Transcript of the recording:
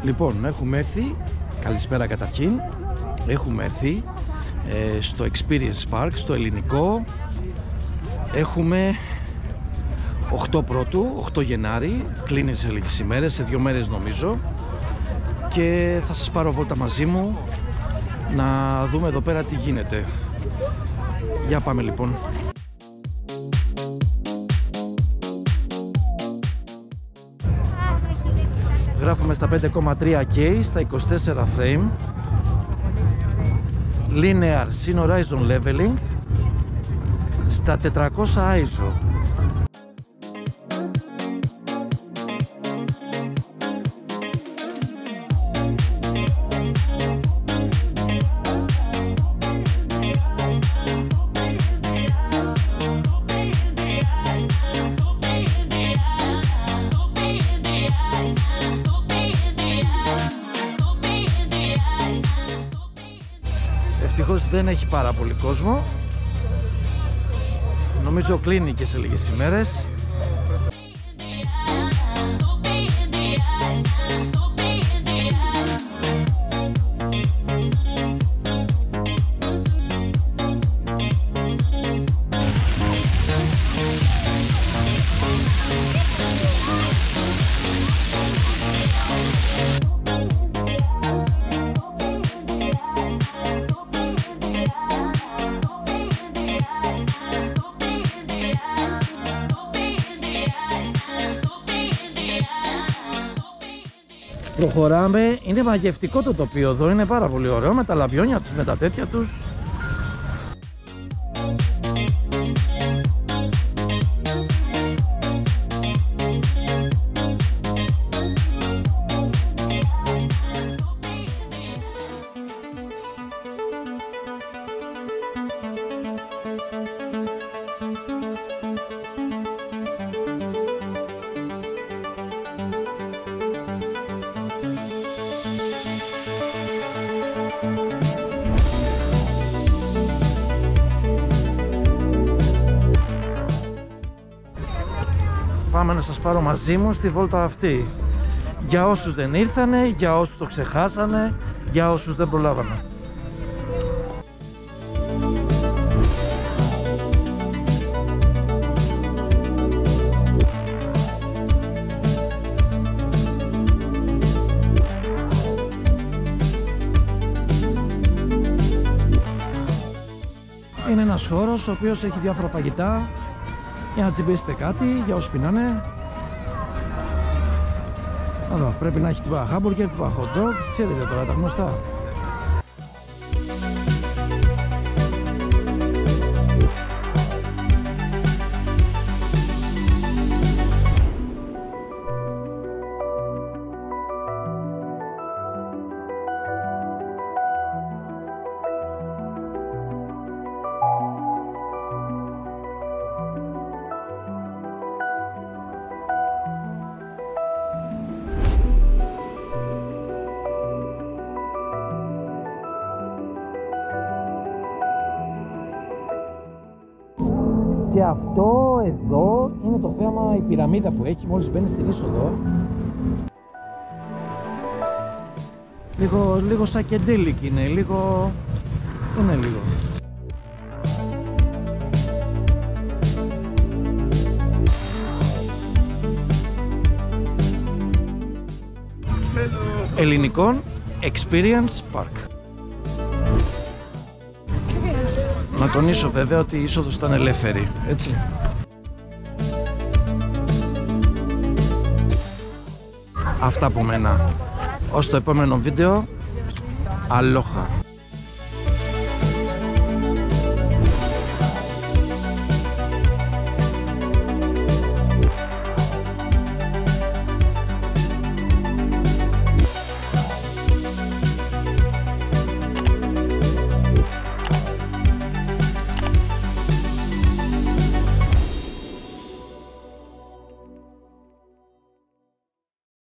Λοιπόν, έχουμε έρθει, καλησπέρα καταρχήν, έχουμε έρθει στο Experience Park, στο ελληνικό. Έχουμε 8 Πρώτου, 8 Γενάρη, κλείνει σε λίγες ημέρες, σε 2 μέρες νομίζω, και θα σας πάρω βόλτα μαζί μου να δούμε εδώ πέρα τι γίνεται. Για πάμε λοιπόν. Γράφουμε στα 5,3K, στα 24 frame, Linear Scene Horizon Leveling, στα 400 ISO. Ευτυχώς δεν έχει πάρα πολύ κόσμο. Νομίζω κλείνει και σε λίγες ημέρες. Προχωράμε, είναι μαγευτικό το τοπίο εδώ, είναι πάρα πολύ ωραίο με τα λαμπιόνια τους, με τα τέτοια τους. Πάμε να σας πάρω μαζί μου στη βόλτα αυτή. Για όσους δεν ήρθανε, για όσους το ξεχάσανε, για όσους δεν προλάβανε. Είναι ένας χώρος ο οποίος έχει διάφορα φαγητά για να τσιμπήσετε κάτι, για όσους πεινάνε. Εδώ πρέπει να έχει τύπα χάμπουργκερ, τύπα hot dog, ξέρετε τώρα τα γνωστά. Και αυτό εδώ είναι το θέμα, η πυραμίδα που έχει μόλις μπαίνει στην είσοδο. Λίγο σακεντέλικη είναι, λίγο... είναι λίγο. Ελληνικών Experience Park. Να τονίσω βέβαια ότι η είσοδος ήταν ελεύθερη, έτσι. Αυτά από μένα. Ως το επόμενο βίντεο, αλόχα.